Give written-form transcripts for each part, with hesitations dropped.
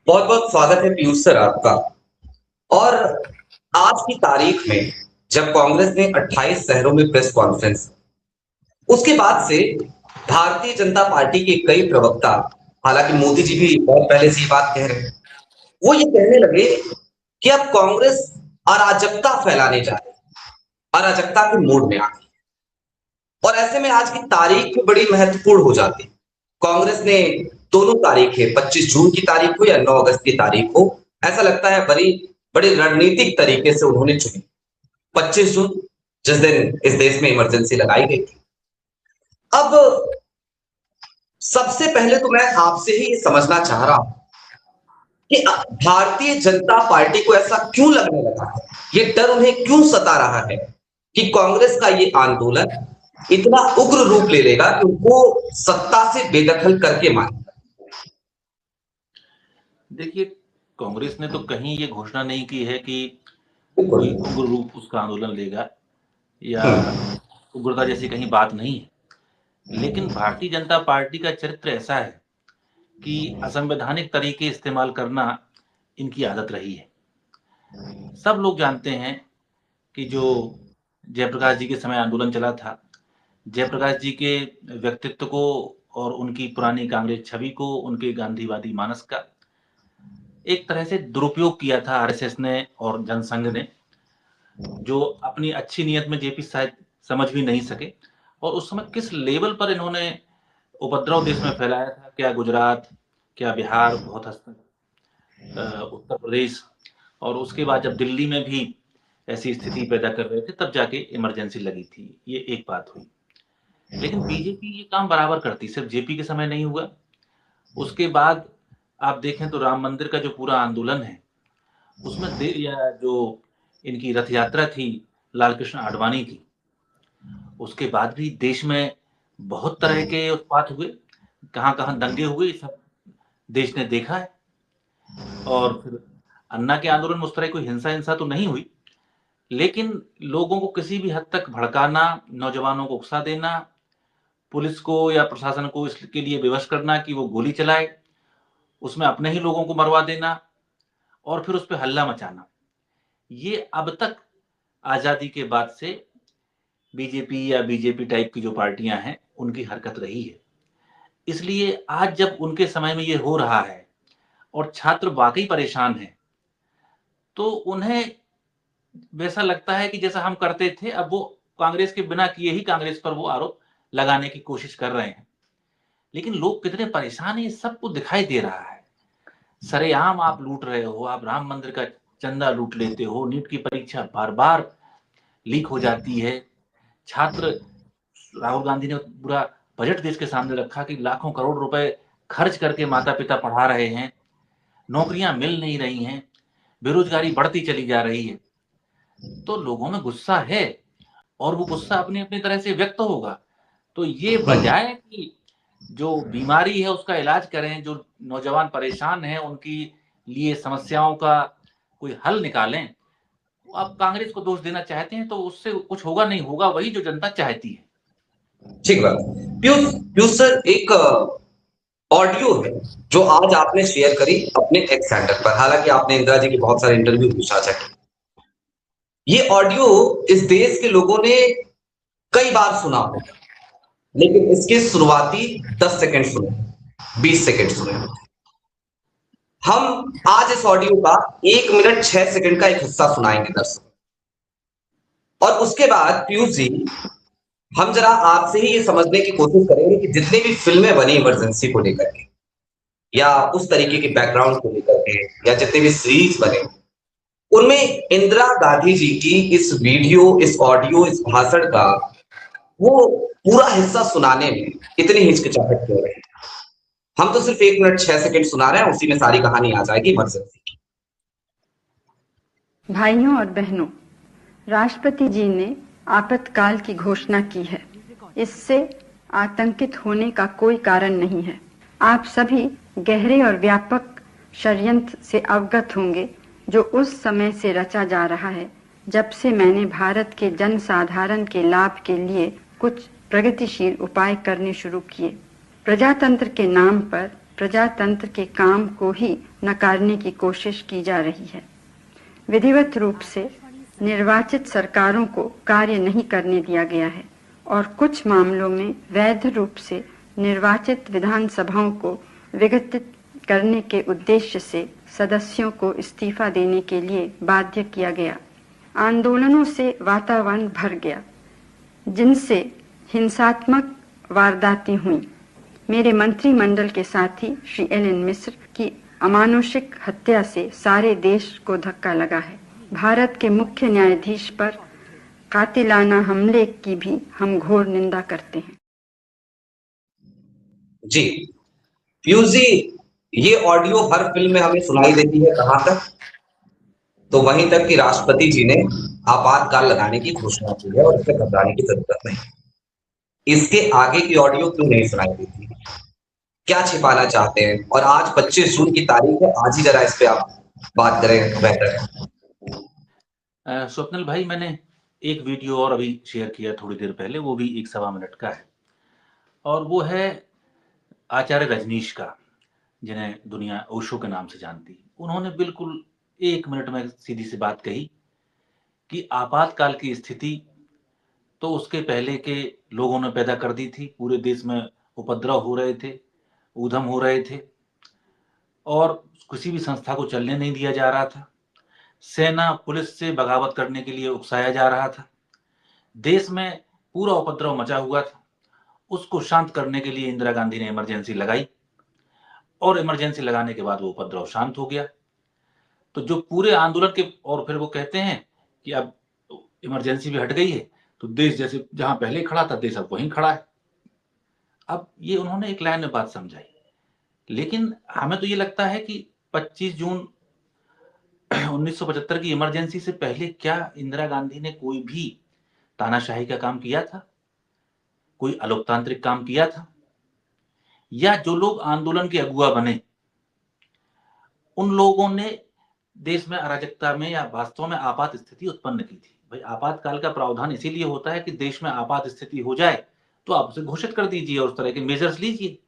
बहुत बहुत स्वागत है पीयूष सर आपका। और आज की तारीख में जब कांग्रेस ने 28 शहरों में प्रेस कॉन्फ्रेंस, उसके बाद से भारतीय जनता पार्टी के कई प्रवक्ता, हालांकि मोदी जी भी बहुत पहले से ये बात कह रहे हैं, वो ये कहने लगे कि अब कांग्रेस अराजकता फैलाने जा रही है, अराजकता के मोड में आ गई। और ऐसे में आज की तारीख बड़ी महत्वपूर्ण हो जाती है। कांग्रेस ने दोनों तारीखें 25 जून की तारीख हो या 9 अगस्त की तारीख हो, ऐसा लगता है बड़ी बड़ी रणनीतिक तरीके से उन्होंने चुनी। 25 जून जिस दिन इस देश में इमरजेंसी लगाई गई थी। अब सबसे पहले तो मैं आपसे ही ये समझना चाह रहा हूं कि भारतीय जनता पार्टी को ऐसा क्यों लगने लगा है, ये डर उन्हें क्यों सता रहा है कि कांग्रेस का ये आंदोलन इतना उग्र रूप ले लेगा कि उनको सत्ता से बेदखल करके मारेगा। देखिए, कांग्रेस ने तो कहीं ये घोषणा नहीं की है कि बिल्कुल। कोई उग्र रूप उसका आंदोलन लेगा या हम्म। उग्रता जैसी कहीं बात नहीं है। लेकिन भारतीय जनता पार्टी का चरित्र ऐसा है कि असंवैधानिक तरीके इस्तेमाल करना इनकी आदत रही है। सब लोग जानते हैं कि जो जयप्रकाश जी के समय आंदोलन चला था, जयप्रकाश जी के व्यक्तित्व को और उनकी पुरानी कांग्रेस छवि को, उनके गांधीवादी मानस का एक तरह से दुरुपयोग किया था आरएसएस ने और जनसंघ ने, जो अपनी अच्छी नीयत में जेपी शायद समझ भी नहीं सके। और उस समय किस लेवल पर इन्होंने उपद्रव देश में फैलाया था, क्या गुजरात, क्या बिहार, बहुत हद तक उत्तर प्रदेश, और उसके बाद जब दिल्ली में भी ऐसी स्थिति पैदा कर रहे थे तब जाके इमरजेंसी लगी थी। ये एक बात हुई। लेकिन बीजेपी ये काम बराबर करती, सिर्फ जेपी के समय नहीं हुआ। उसके बाद आप देखें तो राम मंदिर का जो पूरा आंदोलन है उसमें या जो इनकी रथ यात्रा थी लाल कृष्ण आडवाणी की, उसके बाद भी देश में बहुत तरह के उत्पात हुए, कहां कहां दंगे हुए, सब देश ने देखा है। और फिर अन्ना के आंदोलन में उस तरह कोई हिंसा हिंसा तो नहीं हुई, लेकिन लोगों को किसी भी हद तक भड़काना, नौजवानों को उकसा देना, पुलिस को या प्रशासन को इसके लिए विवश करना कि वो गोली चलाए, उसमें अपने ही लोगों को मरवा देना और फिर उस पर हल्ला मचाना, ये अब तक आजादी के बाद से बीजेपी या बीजेपी टाइप की जो पार्टियां हैं उनकी हरकत रही है। इसलिए आज जब उनके समय में ये हो रहा है और छात्र वाकई परेशान हैं, तो उन्हें वैसा लगता है कि जैसा हम करते थे, अब वो कांग्रेस के बिना किए ही कांग्रेस पर वो आरोप लगाने की कोशिश कर रहे हैं। लेकिन लोग कितने परेशान हैं ये सबको दिखाई दे रहा है। सरेआम आप लूट रहे हो, आप राम मंदिर का चंदा लूट लेते हो, नीट की परीक्षा बार बार लीक हो जाती है, छात्र, राहुल गांधी ने पूरा बजट देश के सामने रखा कि लाखों करोड़ रुपए खर्च करके माता पिता पढ़ा रहे हैं, नौकरियां मिल नहीं रही हैं, बेरोजगारी बढ़ती चली जा रही है। तो लोगों में गुस्सा है और वो गुस्सा अपनी अपनी तरह से व्यक्त होगा। तो ये बजाय कि जो बीमारी है उसका इलाज करें, जो नौजवान परेशान हैं उनकी लिए समस्याओं का कोई हल निकालें, आप कांग्रेस को दोष देना चाहते हैं तो उससे कुछ होगा नहीं, होगा वही जो जनता चाहती है। ठीक बात। पीयूष पीयूष सर, एक ऑडियो है जो आज आपने शेयर करी अपने एक्स हैंडल पर, हालांकि आपने इंदिरा जी के बहुत सारे इंटरव्यू भी साझा किए। ये ऑडियो इस देश के लोगों ने कई बार सुना होगा, लेकिन इसके शुरुआती 10 सेकंड सुने, 20 सेकंड सुने। हम आज इस ऑडियो का 1 मिनट 6 सेकंड का एक हिस्सा सुनाएंगे दर्शक। और उसके बाद पीयूष जी, हम जरा आपसे ही ये समझने की कोशिश करेंगे कि जितनी भी फिल्में बनी इमरजेंसी को लेकर के या उस तरीके के बैकग्राउंड को लेकर के, या जितने भी सीरीज बने, उनमें इंदिरा गांधी जी की इस वीडियो, इस ऑडियो, इस भाषण का वो पूरा हिस्सा सुनाने में इतनी हिचकिचाहट क्यों रही? हम तो सिर्फ 1 मिनट 6 सेकंड सुना रहे हैं, उसी में सारी कहानी आ जाएगी इमरजेंसी की। भाइयों और बहनों, राष्ट्रपति जी ने आपातकाल की घोषणा की है। इससे आतंकित होने का कोई कारण नहीं है। आप सभी गहरे और व्यापक षड्यंत्र से अवगत होंगे जो उस समय से रचा जा रहा है जब से मैंने भारत के जनसाधारण के लाभ के लिए कुछ प्रगतिशील उपाय करने शुरू किए। प्रजातंत्र के नाम पर प्रजातंत्र के काम को ही नकारने की कोशिश की जा रही है। विधिवत रूप से निर्वाचित सरकारों को कार्य नहीं करने दिया गया है और कुछ मामलों में वैध रूप से निर्वाचित विधानसभाओं को विघटित करने के उद्देश्य से सदस्यों को इस्तीफा देने के लिए बाध्य किया गया। आंदोलनों से वातावरण भर गया, जिनसे हिंसात्मक वारदातें हुई। मेरे मंत्रिमंडल के साथी श्री एल.एन. मिश्र की अमानुषिक हत्या से सारे देश को धक्का लगा है। भारत के मुख्य न्यायाधीश पर कातिलाना हमले की भी हम घोर निंदा करते हैं। जी पीयूष जी, ये ऑडियो हर फिल्म में हमें सुनाई देती है, कहां तक? तो वहीं तक कि राष्ट्रपति जी ने आपातकाल लगाने की घोषणा की है और इससे घबराने की जरूरत नहीं। इसके आगे की ऑडियो क्यों नहीं सुनाई देती? क्या छिपाना चाहते हैं? और आज 25 जून की तारीख है, आज ही जरा इस पे आप बात करें तो बेहतर है। स्वप्निल भाई, मैंने एक वीडियो और अभी शेयर किया थोड़ी देर पहले, वो भी 1 सवा मिनट का है, और वो है आचार्य रजनीश का, जिन्हें दुनिया ओशो के नाम से जानती। उन्होंने बिल्कुल 1 मिनट में सीधी सी बात कही कि आपातकाल की स्थिति तो उसके पहले के लोगों ने पैदा कर दी थी। पूरे देश में उपद्रव हो रहे थे, ऊधम हो रहे थे, और किसी भी संस्था को चलने नहीं दिया जा रहा था। सेना पुलिस से बगावत करने के लिए उकसाया जा रहा था। देश में पूरा उपद्रव मचा हुआ था। उसको शांत करने के लिए इंदिरा गांधी ने इमरजेंसी लगाई, और इमरजेंसी लगाने के बाद वो उपद्रव शांत हो गया। तो जो पूरे आंदोलन के, और फिर वो कहते हैं कि अब इमरजेंसी भी हट गई है, तो देश जैसे जहां पहले खड़ा था, देश अब वहीं खड़ा है। अब ये उन्होंने एक लाइन में बात समझाई, लेकिन हमें तो ये लगता है कि 25 जून 1975 की इमरजेंसी से पहले क्या इंदिरा गांधी ने कोई भी तानाशाही का काम किया था? कोई अलोकतांत्रिक काम किया था? या जो लोग आंदोलन के अगुआ बने, उन लोगों ने देश में अराजकता में या वास्तव में आपात स्थिति उत्पन्न की थी? भाई, आपातकाल का प्रावधान इसीलिए होता है कि देश में आपात स्थिति हो जाए तो आप उसे घोषित कर दीजिए और उस तरह के मेजर्स लीजिए।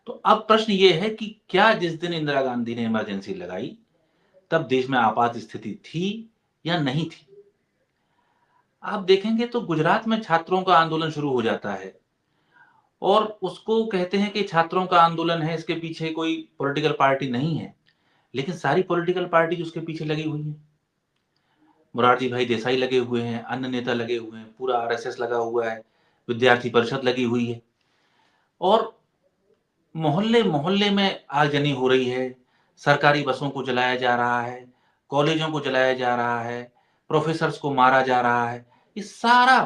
तो अब प्रश्न ये है कि क्या जिस दिन इंदिरा गांधी ने इमरजेंसी लगाई तब देश में आपात स्थिति थी या नहीं थी? आप देखेंगे तो गुजरात में छात्रों का आंदोलन शुरू हो जाता है, और उसको कहते हैं कि छात्रों का आंदोलन है, इसके पीछे कोई पॉलिटिकल पार्टी नहीं है, लेकिन सारी पॉलिटिकल पार्टी उसके पीछे लगी हुई है। मोरारजी भाई देसाई लगे हुए हैं, अन्य नेता लगे हुए हैं, पूरा आरएसएस लगा हुआ है, विद्यार्थी परिषद लगी हुई है, और मोहल्ले मोहल्ले में आगजनी हो रही है। सरकारी बसों को जलाया जा रहा है, कॉलेजों को जलाया जा रहा है, प्रोफेसर्स को मारा जा रहा है। ये सारा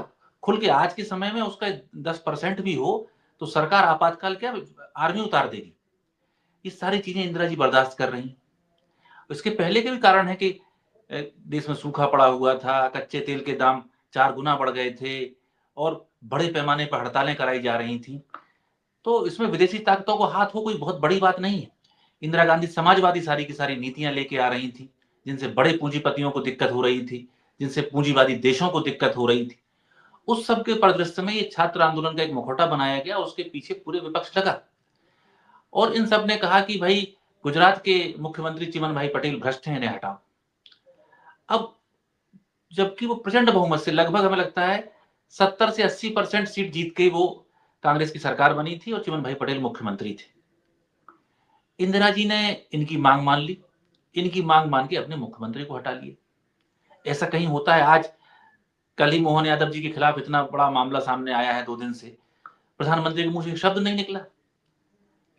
खुल के, आज के समय में उसका 10% भी हो तो सरकार आपातकाल क्या आर्मी उतार देगी। ये सारी चीजें इंदिरा जी बर्दाश्त कर रही हैं। इसके पहले के भी कारण है कि देश में सूखा पड़ा हुआ था, कच्चे तेल के दाम 4 गुना बढ़ गए थे, और बड़े पैमाने पर हड़तालें कराई जा रही थी। तो इसमें विदेशी ताकतों को हाथ हो कोई बहुत बड़ी बात नहीं है। इंदिरा गांधी समाजवादी सारी की सारी नीतियां लेके आ रही थी, जिनसे बड़े पूंजीपतियों को दिक्कत हो रही थी, जिनसे पूंजीवादी देशों को दिक्कत हो रही थी। उस सब के परिदृश्य में ये छात्र आंदोलन का एक मुखौटा बनाया गया, उसके पीछे पूरे विपक्ष लगा, और इन सब ने कहा कि भाई गुजरात के मुख्यमंत्री चिमन भाई पटेल भ्रष्ट हैं, इन्हें हटाओ। अब जबकि वो प्रचंड बहुमत से, लगभग हमें लगता है 70 से 80% सीट जीत के वो कांग्रेस की सरकार बनी थी और चिमन भाई पटेल मुख्यमंत्री थे। इंदिरा जी ने इनकी मांग मान ली, इनकी मांग मान के अपने मुख्यमंत्री को हटा लिया। ऐसा कहीं होता है? आज कल ही मोहन यादव जी के खिलाफ इतना बड़ा मामला सामने आया है, 2 दिन से प्रधानमंत्री के मुंह से शब्द नहीं निकला,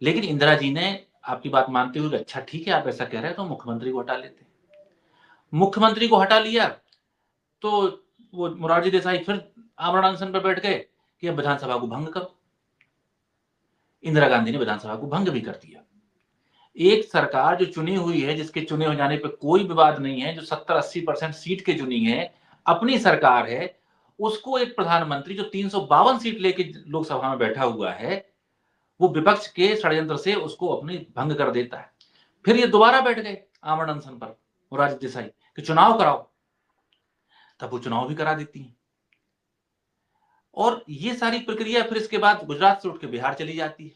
लेकिन इंदिरा जी ने आपकी बात मानते हुए, अच्छा ठीक है आप ऐसा कह रहे हैं तो मुख्यमंत्री को हटा लेते। मुख्यमंत्री को हटा लिया तो वो मोरारजी देसाई फिर आमरण अनशन पर बैठ गए कि अब विधानसभा को भंग करो। इंदिरा गांधी ने विधानसभा को भंग भी कर दिया। एक सरकार जो चुनी हुई है, जिसके चुने हो जाने पे कोई विवाद नहीं है, जो 70-80% सीट के चुनी है, अपनी सरकार है, उसको एक प्रधानमंत्री जो 352 सीट लेके लोकसभा में बैठा हुआ है, वो विपक्ष के षड्यंत्र से उसको अपनी भंग कर देता है। फिर ये दोबारा बैठ गए आमरण अनशन पर मोरारजी देसाई कि चुनाव कराओ, तब वो चुनाव भी करा देती है। और ये सारी प्रक्रिया फिर इसके बाद गुजरात से उठ के बिहार चली जाती है।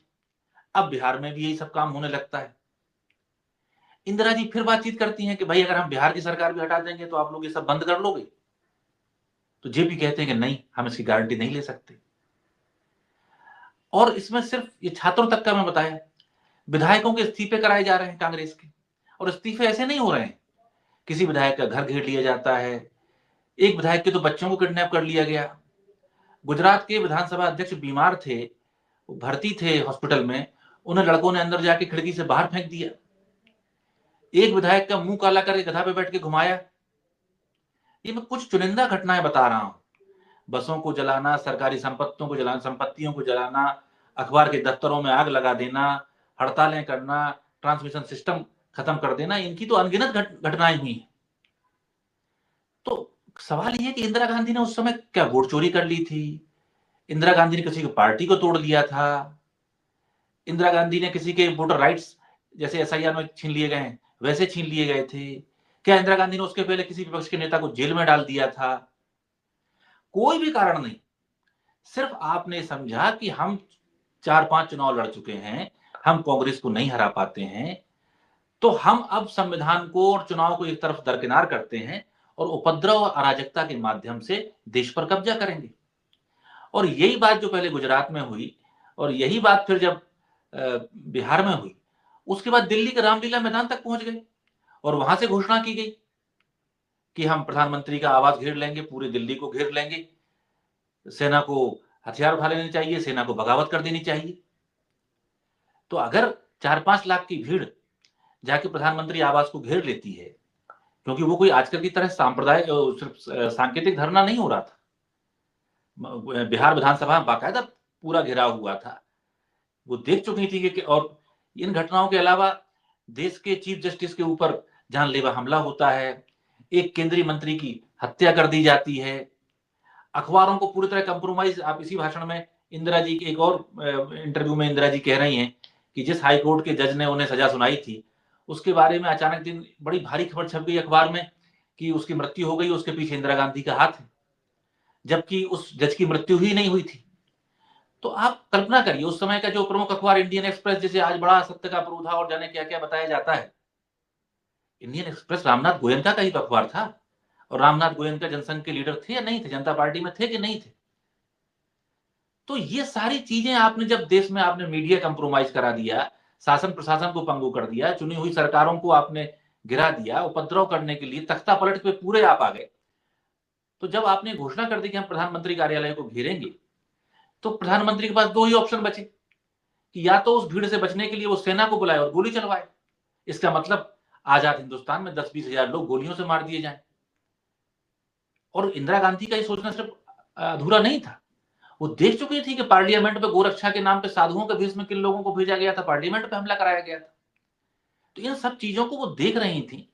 अब बिहार में भी यही सब काम होने लगता है। इंदिरा जी फिर बातचीत करती हैं कि भाई अगर हम बिहार की सरकार भी हटा देंगे तो आप लोग ये सब बंद कर लोगे। तो जेपी कहते हैं कि नहीं, हम इसकी गारंटी नहीं ले सकते। और इसमें सिर्फ ये छात्रों तक का मैं बताया, विधायकों के इस्तीफे कराए जा रहे हैं कांग्रेस के, और इस्तीफे ऐसे नहीं हो रहे हैं, किसी विधायक का घर घेर लिया जाता है। एक विधायक के तो बच्चों को किडनैप कर लिया गया। गुजरात के विधानसभा अध्यक्ष बीमार थे, भर्ती थे हॉस्पिटल में, उन्हें लड़कों ने अंदर जाके खिड़की से बाहर फेंक दिया। एक विधायक का मुंह काला करके गधा पे बैठ के घुमाया। ये मैं कुछ चुनिंदा घटनाएं बता रहा हूं। बसों को जलाना, सरकारी संपत्तियों को जलाना, संपत्तियों को जलाना, अखबार के दफ्तरों में आग लगा देना, हड़तालें करना, ट्रांसमिशन सिस्टम खत्म कर देना, इनकी तो अनगिनत घटनाएं हुई। तो सवाल ये है कि इंदिरा गांधी ने उस समय क्या वोट चोरी कर ली थी? इंदिरा गांधी ने किसी की पार्टी को तोड़ लिया था? इंदिरा गांधी ने किसी के वोटर राइट्स जैसे एसआईआर में छीन लिए गए हैं वैसे छीन लिए गए थे? क्या इंदिरा गांधी ने उसके पहले किसी विपक्ष के नेता को जेल में डाल दिया था? कोई भी कारण नहीं। सिर्फ आपने समझा कि हम 4-5 चुनाव लड़ चुके हैं, हम कांग्रेस को नहीं हरा पाते हैं, तो हम अब संविधान को और चुनाव को एक तरफ दरकिनार करते हैं और उपद्रव और अराजकता के माध्यम से देश पर कब्जा करेंगे। और यही बात जो पहले गुजरात में हुई और यही बात फिर जब बिहार में हुई, उसके बाद दिल्ली के रामलीला मैदान तक पहुंच गए और वहां से घोषणा की गई कि हम प्रधानमंत्री का आवास घेर लेंगे, पूरी दिल्ली को घेर लेंगे, सेना को हथियार उठा लेने चाहिए, सेना को बगावत कर देनी चाहिए। तो अगर 4-5 लाख की भीड़ जाके प्रधानमंत्री आवास को घेर लेती है, क्योंकि वो कोई आजकल की तरह सांप्रदायिक सिर्फ सांकेतिक धरना नहीं हो रहा था, बिहार विधानसभा में बाकायदा पूरा घेराव हुआ था, वो देख चुकी थी कि और इन घटनाओं के अलावा देश के चीफ जस्टिस के ऊपर जानलेवा हमला होता है, एक केंद्रीय मंत्री की हत्या कर दी जाती है, अखबारों को पूरी तरह कंप्रोमाइज। आप इसी भाषण में इंदिरा जी की एक और इंटरव्यू में इंदिरा जी कह रही हैं कि जिस हाई कोर्ट के जज ने उन्हें सजा सुनाई थी, उसके बारे में अचानक दिन बड़ी भारी खबर छप गई अखबार में कि उसकी मृत्यु हो गई, उसके पीछे इंदिरा गांधी का हाथ है, जबकि उस जज की मृत्यु ही नहीं हुई थी। तो आप कल्पना करिए, उस समय का जो प्रमुख अखबार इंडियन एक्सप्रेस, जिसे आज बड़ा सत्य का प्रोधा और जाने क्या क्या बताया जाता है, इंडियन एक्सप्रेस रामनाथ गोयनका का ही तो अखबार था। और रामनाथ गोयनका जनसंघ के लीडर थे या नहीं थे, जनता पार्टी में थे कि नहीं थे? तो ये सारी चीजें आपने जब देश में आपने मीडिया कंप्रोमाइज करा दिया, शासन प्रशासन को पंगु कर दिया, चुनी हुई सरकारों को आपने गिरा दिया, उपद्रव करने के लिए तख्ता पलट पे पूरे आप आ गए। तो जब आपने घोषणा कर दी कि हम प्रधानमंत्री कार्यालय को घेरेंगे, तो प्रधानमंत्री के पास दो ही ऑप्शन बचे कि या तो उस भीड़ से बचने के लिए वो सेना को बुलाए और गोली चलवाए। इसका मतलब आजाद हिंदुस्तान में 10-20 हजार लोग गोलियों से मार दिए जाएं। और इंदिरा गांधी का ये सोचना सिर्फ अधूरा नहीं था, वो देख चुकी थी कि पार्लियामेंट में गोरक्षा के नाम पे साधुओं के भेष में किन लोगों को भेजा गया था, पार्लियामेंट पे हमला कराया गया था। तो इन सब चीजों को वो देख रही थी।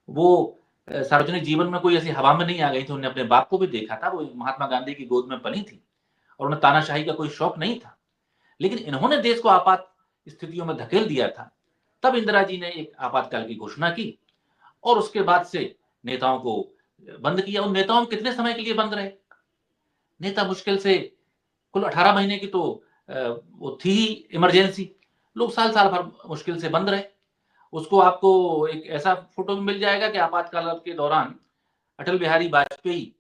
वो सार्वजनिक जीवन में कोई ऐसी हवा में नहीं आ गई थी, उन्हें अपने बाप को भी देखा था, वो महात्मा गांधी की गोद में पली थी और उन्हें तानाशाही का कोई शौक नहीं था। लेकिन इन्होंने देश को आपात स्थितियों में धकेल दिया था। तब इंदिरा जी ने एक आपातकाल की घोषणा की और उसके बाद से नेताओं को बंद किया। उन नेताओं कितने समय के लिए बंद रहे? नेता मुश्किल से कुल 18 महीने की तो वो थी ही इमरजेंसी, लोग साल साल भर मुश्किल से बंद रहे। उसको आपको एक ऐसा फोटो भी मिल जाएगा कि आपातकाल के दौरान Atal Bihari Vajpayee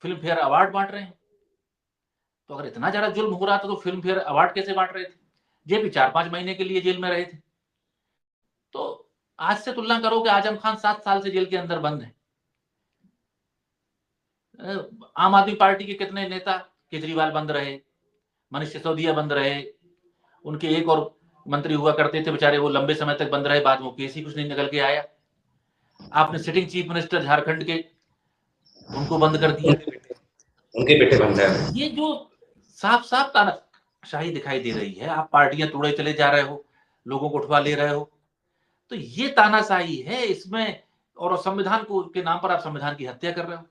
Filmfare award बांट रहे हैं। तो अगर इतना ज्यादा जुल्म हो रहा था तो फिल्म फेयर अवार्ड कैसे बांट रहे थे? जेपी 4-5 महीने के लिए जेल में रहे थे। तो आज से तुलना करो कि आजम खान 7 साल से जेल के अंदर बंद है। आम आदमी पार्टी के कितने नेता, केजरीवाल बंद रहे, मनीष सिसोदिया बंद रहे, उनके एक और मंत्री हुआ करते थे बेचारे, वो लंबे समय तक बंद रहे, बाद में केस ही कुछ नहीं निकल के आया। आपने सिटिंग चीफ मिनिस्टर झारखंड के, उनको बंद कर दिया, उनके बेटे बंद है। ये जो साफ साफ तानाशाही दिखाई दे रही है, आप पार्टियां तोड़े चले जा रहे हो, लोगों को उठवा ले रहे हो, तो ये तानाशाही है इसमें। और संविधान को के नाम पर आप संविधान की हत्या कर रहे हो।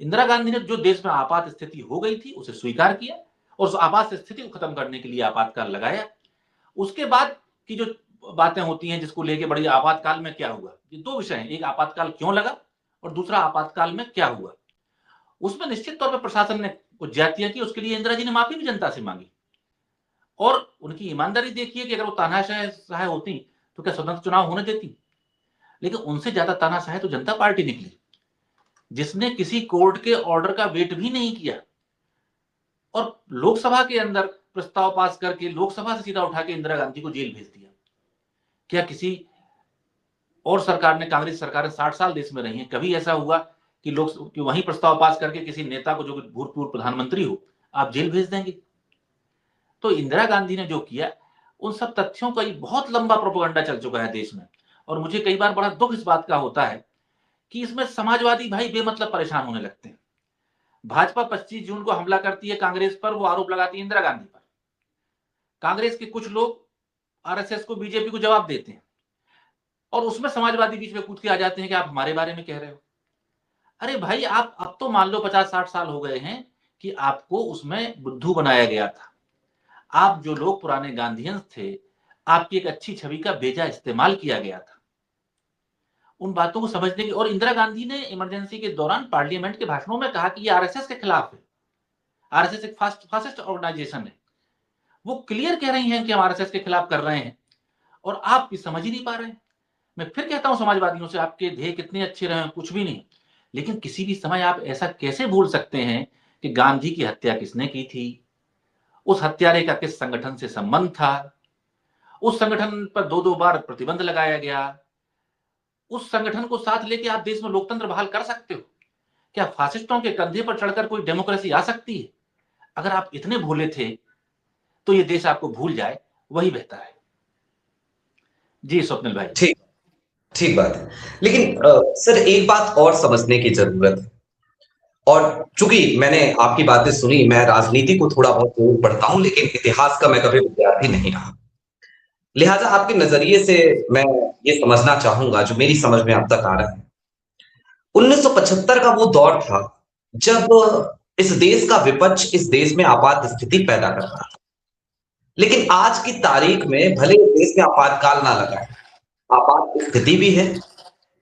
इंदिरा गांधी ने जो देश में आपात स्थिति हो गई थी उसे स्वीकार किया और उस आपात स्थिति को खत्म करने के लिए आपातकाल लगाया। उसके बाद की जो बातें होती हैं जिसको लेके बड़ी, आपातकाल में क्या हुआ, ये दो विषय हैं, एक आपातकाल क्यों लगा और दूसरा आपातकाल में क्या हुआ। उसमें निश्चित तौर पर प्रशासन ने कुछ ज्यादतियां की, उसके लिए इंदिरा जी ने माफी भी जनता से मांगी और उनकी ईमानदारी देखिए कि अगर वो तानाशाह होती तो क्या स्वतंत्र चुनाव होने देती? लेकिन उनसे ज्यादा तानाशाह तो जनता पार्टी निकली, जिसने किसी कोर्ट के ऑर्डर का वेट भी नहीं किया और लोकसभा के अंदर प्रस्ताव पास करके लोकसभा से सीधा उठा के इंदिरा गांधी को जेल भेज दिया। क्या किसी और सरकार ने, कांग्रेस सरकार 60 साल देश में रही है, कभी ऐसा हुआ कि लोग कि वहीं प्रस्ताव पास करके किसी नेता को, जो भूतपूर्व प्रधानमंत्री हो, आप जेल भेज देंगे? तो इंदिरा गांधी ने जो किया, उन सब तथ्यों का बहुत लंबा प्रोपेगेंडा चल चुका है देश में। और मुझे कई बार बड़ा दुख इस बात का होता है कि इसमें समाजवादी भाई बेमतलब परेशान होने लगते हैं। भाजपा 25 जून को हमला करती है कांग्रेस पर, वो आरोप लगाती है इंदिरा गांधी पर। कांग्रेस के कुछ लोग आरएसएस को, बीजेपी को जवाब देते हैं और उसमें समाजवादी बीच में कूद के आ जाते हैं कि आप हमारे बारे में कह रहे हो। अरे भाई, आप अब तो मान लो 50-60 साल हो गए हैं कि आपको उसमें बुद्धू बनाया गया था। आप जो लोग पुराने गांधीयंस थे, आपकी एक अच्छी छवि का बेजा इस्तेमाल किया गया था। उन बातों को समझने की, और इंदिरा गांधी ने इमरजेंसी के दौरान पार्लियामेंट के भाषणों में कहा कि ये आरएसएस के खिलाफ है, आरएसएस एक फासिस्ट ऑर्गेनाइजेशन है। वो क्लियर कह रही हैं कि हम आरएसएस के खिलाफ कर रहे हैं और आप भी समझ ही नहीं पा रहे हैं। मैं फिर कहता हूं समाजवादियों से, आपके ध्येय कितने अच्छे रहे, कुछ भी नहीं, लेकिन किसी भी समय आप ऐसा कैसे भूल सकते हैं कि गांधी की हत्या किसने की थी, उस हत्यारे का किस संगठन से संबंध था, उस संगठन पर 2-2 बार प्रतिबंध लगाया गया। उस संगठन को साथ लेके आप देश में लोकतंत्र बहाल कर सकते हो? क्या फासिस्टों के कंधे पर चढ़कर कोई डेमोक्रेसी आ सकती है? अगर आप इतने भूले थे तो ये देश आपको भूल जाए, वही बेहतर है। जी स्वप्निल भाई। ठीक ठीक बात है। लेकिन सर, एक बात और समझने की जरूरत है, और चूंकि मैंने आपकी बातें सुनी, मैं राजनीति को थोड़ा बहुत जरूर पढ़ता हूं, लेकिन इतिहास का मैं कभी विद्यार्थी नहीं रहा। लिहाजा आपके नजरिए से मैं ये समझना चाहूंगा, जो मेरी समझ में अब तक आ रहा है, 1975 का वो दौर था जब इस देश का विपक्ष इस देश में आपात स्थिति पैदा करता था। लेकिन आज की तारीख में भले देश में आपातकाल ना लगा है, आपात स्थिति भी है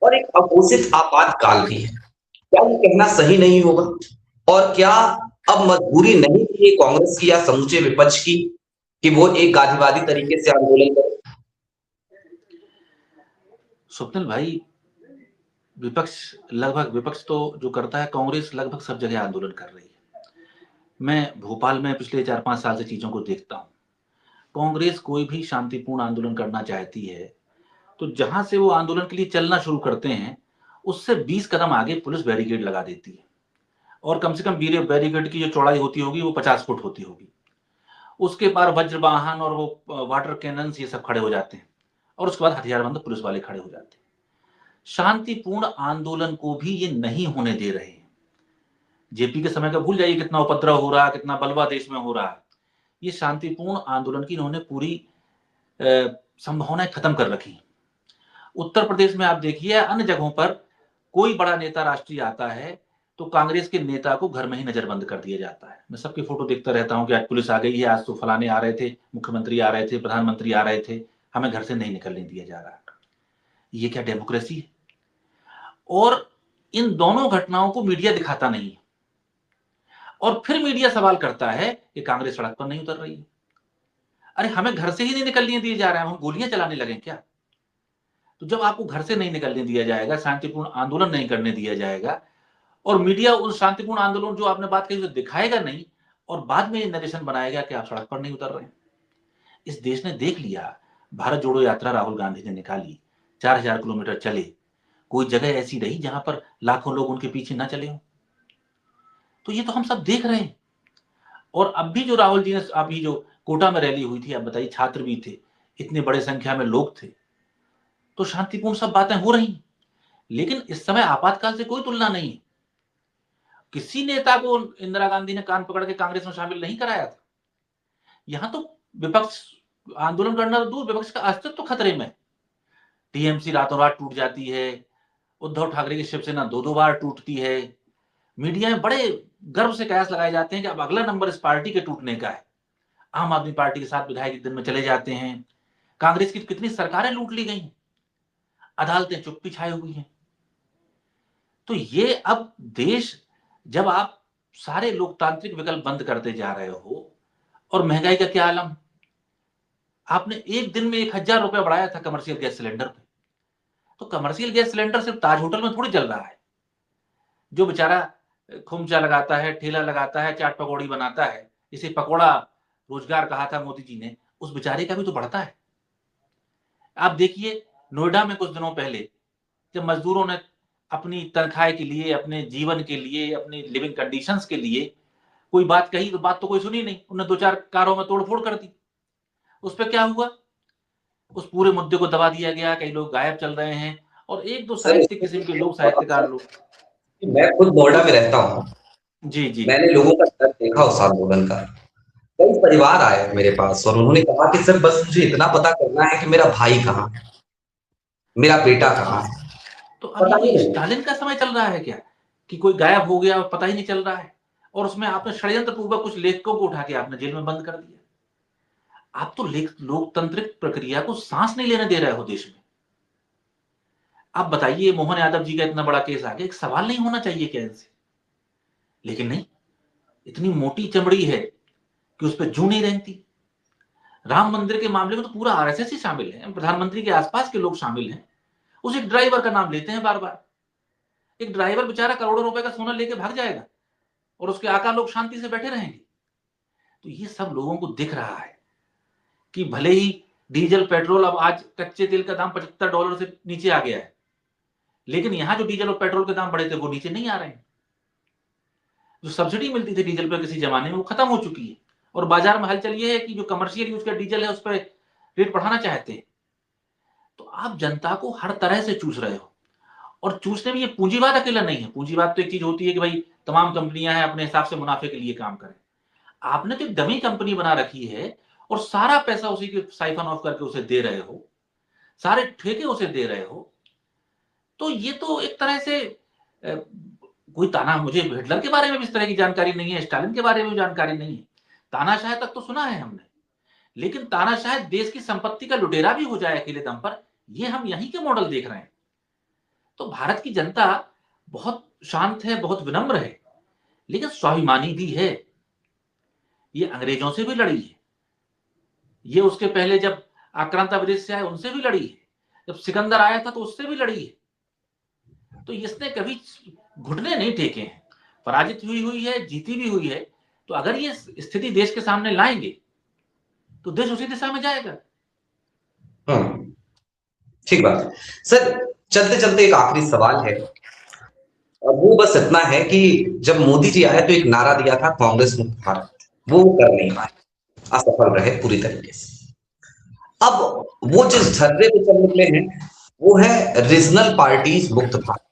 और एक अघोषित आपातकाल भी है। क्या ये कहना सही नहीं होगा? और क्या अब मजबूरी नहीं थी ये कांग्रेस की या समूचे विपक्ष की कि वो एक गांधीवादी तरीके से आंदोलन करे? स्वप्निल भाई, विपक्ष तो जो करता है, कांग्रेस लगभग सब जगह आंदोलन कर रही है। मैं भोपाल में पिछले 4-5 साल से चीजों को देखता हूं। कांग्रेस कोई भी शांतिपूर्ण आंदोलन करना चाहती है तो जहां से वो आंदोलन के लिए चलना शुरू करते हैं, उससे 20 कदम आगे पुलिस बैरिकेड लगा देती है, और कम से कम बैरिकेड की जो चौड़ाई होती होगी वो 50 फुट होती होगी। उसके बाद वज्र वाहन और वो वाटर कैनन ये सब खड़े हो जाते हैं, और उसके बाद हथियारबंद पुलिस वाले खड़े हो जाते हैं। शांतिपूर्ण आंदोलन को भी ये नहीं होने दे रहे हैं। जेपी के समय का भूल जाइए, कितना उपद्रव हो रहा है, कितना बलवा देश में हो रहा है। ये शांतिपूर्ण आंदोलन की इन्होंने पूरी संभावनाएं खत्म कर रखी। उत्तर प्रदेश में आप देखिए, अन्य जगहों पर कोई बड़ा नेता राष्ट्रीय आता है तो कांग्रेस के नेता को घर में ही नजरबंद कर दिया जाता है। मैं सबकी फोटो देखता रहता हूं कि आज पुलिस आ गई है, आज तो फलाने आ रहे थे, मुख्यमंत्री आ रहे थे, प्रधानमंत्री आ रहे थे, हमें घर से नहीं निकलने दिया जा रहा। ये क्या डेमोक्रेसी है? और इन दोनों घटनाओं को मीडिया दिखाता नहीं है, और फिर मीडिया सवाल करता है कि कांग्रेस सड़क पर नहीं उतर रही है। अरे हमें घर से ही नहीं निकलने दिए जा रहे हैं, हम गोलियां चलाने लगे क्या? तो जब आपको घर से नहीं निकलने दिया जाएगा, शांतिपूर्ण आंदोलन नहीं करने दिया जाएगा, और मीडिया उस शांतिपूर्ण आंदोलन जो आपने बात कही दिखाएगा नहीं, और बाद में नरेशन बनाएगा कि आप सड़क पर नहीं उतर रहे। इस देश ने देख लिया, भारत जोड़ो यात्रा राहुल गांधी ने निकाली, 4000 किलोमीटर चले, कोई जगह ऐसी रही जहां पर लाखों लोग उनके पीछे ना चले हों? तो ये तो हम सब देख रहे हैं। और अब भी जो राहुल जी ने, अभी जो कोटा में रैली हुई थी, आप बताइए, छात्र भी थे, इतने बड़े संख्या में लोग थे, तो शांतिपूर्ण सब बातें हो रही। लेकिन इस समय आपातकाल से कोई तुलना नहीं है। किसी नेता को इंदिरा गांधी ने कान पकड़ के कांग्रेस में शामिल नहीं कराया था। यहां तो विपक्ष आंदोलन करना तो दूर, विपक्ष का अस्तित्व तो खतरे में। टीएमसी रातों रात टूट जाती है, उद्धव ठाकरे की शिवसेना 2-2 बार टूटती है, मीडिया में बड़े गर्व से कयास लगाए जाते हैं कि अब अगला नंबर इस पार्टी के टूटने का है। आम आदमी पार्टी के साथ विधायक एक दिन में चले जाते हैं। कांग्रेस की कितनी सरकारें लूट ली गई, अदालतें चुप्पी छाई हुई हैं। तो ये अब देश, जब आप सारे लोकतांत्रिक विकल्प बंद करते जा रहे हो, और महंगाई का क्या आलम, आपने एक दिन में 1000 रुपया बढ़ाया था कमर्शियल गैस सिलेंडर पे, तो कमर्शियल गैस सिलेंडर सिर्फ ताज होटल में थोड़ी जल रहा है। जो बेचारा खुमचा लगाता है, ठेला लगाता है, चाट पकौड़ी बनाता है, इसे पकौड़ा रोजगार कहा था मोदी जी ने, उस बेचारे का भी तो बढ़ता है। आप देखिए नोएडा में कुछ दिनों पहले जब मजदूरों ने अपनी तनख्वाह के लिए, अपने जीवन के लिए, अपनी लिविंग कंडीशंस के लिए कोई बात कही तो बात तो कोई सुनी नहीं, उन्होंने 2-4 कारों में तोड़फोड़ कर दी। उस पर क्या हुआ? उस पूरे मुद्दे को दबा दिया गया, कई लोग गायब चल रहे हैं और एक दो सर साहित्यिक किस्म के लोग, साहित्यकार लोग। मैं खुद नोएडा में रहता हूँ, जी जी मैंने लोगों का दर्द देखा उस आंदोलन का। कई परिवार आए मेरे पास और उन्होंने कहा कि सर बस मुझे इतना पता करना है कि मेरा भाई कहाँ है, मेरा बेटा कहाँ है, तो अब ये पता ही कोई नहीं। स्टालिन का समय चल रहा है क्या कि कोई गायब हो गया और पता ही नहीं चल रहा है, और उसमें आपने षड्यंत्र पूर्वक कुछ लेखकों को उठा के आपने जेल में बंद कर दिया। आप तो लोकतांत्रिक प्रक्रिया को सांस नहीं लेने दे रहे हो देश में। आप बताइए, मोहन यादव जी का इतना बड़ा केस आ गया, एक सवाल नहीं होना चाहिए क्या इनसे? लेकिन नहीं, इतनी मोटी चमड़ी है कि उस पर जू नहीं रहती। राम मंदिर के मामले में तो पूरा आरएसएस ही शामिल है, प्रधानमंत्री के आसपास के लोग शामिल हैं। उस एक ड्राइवर का नाम लेते हैं बार बार। एक ड्राइवर बेचारा करोड़ों रुपए का सोना लेके भाग जाएगा और उसके आका लोग शांति से बैठे रहेंगे। तो ये सब लोगों को दिख रहा है कि भले ही डीजल पेट्रोल अब आज कच्चे तेल का दाम $75 से नीचे आ गया है, लेकिन यहां जो डीजल और पेट्रोल के दाम बढ़े थे वो नीचे नहीं आ रहे हैं। जो सब्सिडी मिलती थी डीजल पर किसी जमाने में, वो खत्म हो चुकी है और बाजार में हलचल ये है कि जो कमर्शियल यूज का डीजल है उस पर रेट बढ़ाना चाहते हैं। तो आप जनता को हर तरह से चूस रहे हो, और चूसने में ये पूंजीवाद अकेला नहीं है। पूंजीवाद तो एक चीज होती है कि भाई तमाम कंपनियां हैं, अपने हिसाब से मुनाफे के लिए काम करें। आपने तो एक डमी कंपनी बना रखी है और सारा पैसा उसी के साइफन ऑफ करके उसे दे रहे हो, सारे ठेके उसे दे रहे हो। तो ये तो एक तरह से कोई ताना, मुझे हिटलर के बारे में भी इस तरह की जानकारी नहीं है, स्टालिन के बारे में भी जानकारी नहीं है। तानाशाह तक तो सुना है हमने, लेकिन तानाशाह देश की संपत्ति का लुटेरा भी हो जाए अकेले दम पर, ये हम यहीं के मॉडल देख रहे हैं। तो भारत की जनता बहुत शांत है, बहुत विनम्र है, लेकिन स्वाभिमानी भी है। ये अंग्रेजों से भी लड़ी है, ये उसके पहले जब आक्रांता विदेश से आए उनसे भी लड़ी है, जब सिकंदर आया था तो उससे भी लड़ी है। तो इसने कभी घुटने नहीं टेके हैं, पराजित हुई हुई है, जीती भी हुई है। तो अगर ये स्थिति देश के सामने लाएंगे तो देश उसी दिशा में जाएगा। ठीक बात है सर। चलते चलते एक आखिरी सवाल है, और वो बस इतना है कि जब मोदी जी आए तो एक नारा दिया था कांग्रेस मुक्त भारत, वो कर नहीं पाए, असफल रहे पूरी तरीके से। अब वो जिस झर्रे पे चल निकले हैं वो है रीजनल पार्टीज मुक्त भारत,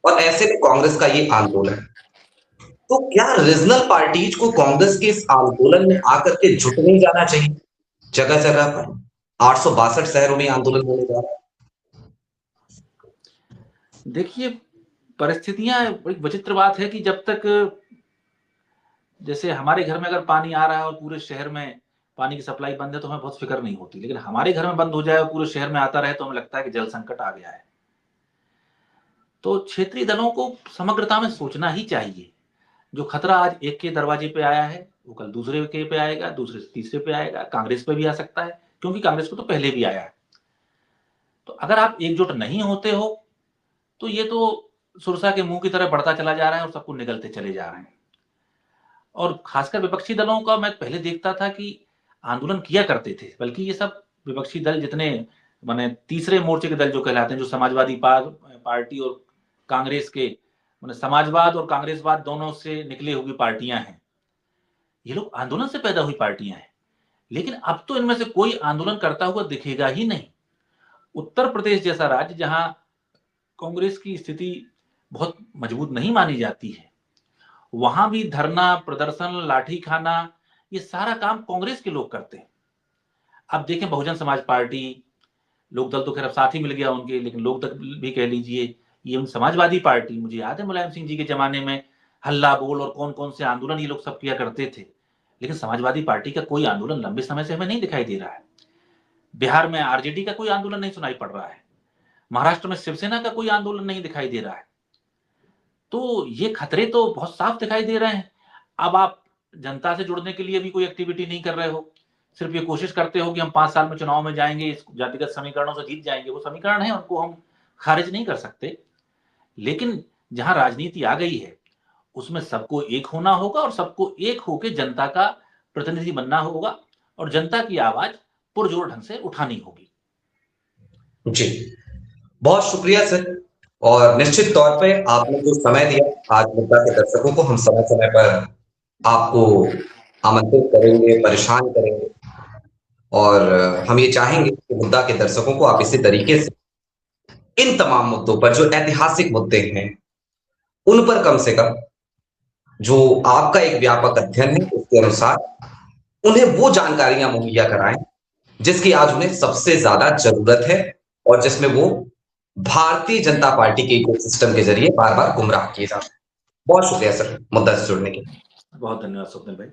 और ऐसे में कांग्रेस का ये आंदोलन। तो क्या रीजनल पार्टीज को कांग्रेस के इस आंदोलन में आकर के जुट नहीं जाना चाहिए? जगह जगह पर 862 शहरों में आंदोलन होने जा रहा है। देखिए, परिस्थितियां बड़ी विचित्र बात है कि जब तक, जैसे हमारे घर में अगर पानी आ रहा है और पूरे शहर में पानी की सप्लाई बंद है तो हमें बहुत फिक्र नहीं होती, लेकिन हमारे घर में बंद हो जाए और पूरे शहर में आता रहे तो हमें लगता है कि जल संकट आ गया है। तो क्षेत्रीय दलों को समग्रता में सोचना ही चाहिए। जो खतरा आज एक के दरवाजे पे आया है वो कल दूसरे के पे आएगा, दूसरे से तीसरे पे आएगा, कांग्रेस पे भी आ सकता है, क्योंकि कांग्रेस को तो पहले भी आया है। तो अगर आप एकजुट नहीं होते हो तो ये तो सुरसा के मुंह की तरह बढ़ता चला जा रहा है और सबको निगलते चले जा रहे हैं। और खासकर विपक्षी दलों का मैं पहले देखता था कि आंदोलन किया करते थे, बल्कि ये सब विपक्षी दल जितने माने तीसरे मोर्चे के दल जो कहलाते हैं, जो समाजवादी पार्टी और कांग्रेस के, माने समाजवाद और कांग्रेसवाद दोनों से निकले हुई पार्टियां हैं, ये लोग आंदोलन से पैदा हुई पार्टियां हैं। लेकिन अब तो इनमें से कोई आंदोलन करता हुआ दिखेगा ही नहीं। उत्तर प्रदेश जैसा राज्य जहां कांग्रेस की स्थिति बहुत मजबूत नहीं मानी जाती है, वहां भी धरना प्रदर्शन, लाठी खाना, ये सारा काम कांग्रेस के लोग करते हैं। अब देखें बहुजन समाज पार्टी, लोकदल तो खैर अब साथ ही मिल गया उनके, लेकिन लोकदल भी कह लीजिए, ये उन समाजवादी पार्टी, मुझे याद है मुलायम सिंह जी के जमाने में हल्ला बोल और कौन कौन से आंदोलन ये लोग सब किया करते थे। लेकिन समाजवादी पार्टी का कोई आंदोलन लंबे समय से हमें नहीं दिखाई दे रहा है। बिहार में आरजेडी का कोई आंदोलन नहीं सुनाई पड़ रहा है, महाराष्ट्र में शिवसेना का कोई आंदोलन नहीं दिखाई दे रहा है। तो ये खतरे तो बहुत साफ दिखाई दे रहे हैं। अब आप जनता से जुड़ने के लिए भी कोई एक्टिविटी नहीं कर रहे हो, सिर्फ ये कोशिश करते हो कि हम 5 साल में चुनाव में जाएंगे, इस जातिगत समीकरणों से जीत जाएंगे। वो समीकरण है, उनको हम खारिज नहीं कर सकते, लेकिन जहां राजनीति आ गई है उसमें सबको एक होना होगा और सबको एक होकर जनता का प्रतिनिधि बनना होगा और जनता की आवाज पुरजोर ढंग से उठानी होगी। जी, बहुत शुक्रिया सर। और निश्चित तौर पे आपने जो समय दिया, आज मुद्दा के दर्शकों को हम समय समय पर आपको आमंत्रित करेंगे, परेशान करेंगे, और हम ये चाहेंगे कि मुद्दा के दर्शकों को आप इसी तरीके से इन तमाम मुद्दों पर, जो ऐतिहासिक मुद्दे हैं, उन पर कम से कम जो आपका एक व्यापक अध्ययन है उसके अनुसार उन्हें वो जानकारियां मुहैया कराएं जिसकी आज उन्हें सबसे ज्यादा जरूरत है और जिसमें वो भारतीय जनता पार्टी के इकोसिस्टम के जरिए बार बार गुमराह किए जाते हैं। बहुत शुक्रिया सर मुद्दा से जुड़ने के लिए। बहुत धन्यवाद स्वप्निल भाई।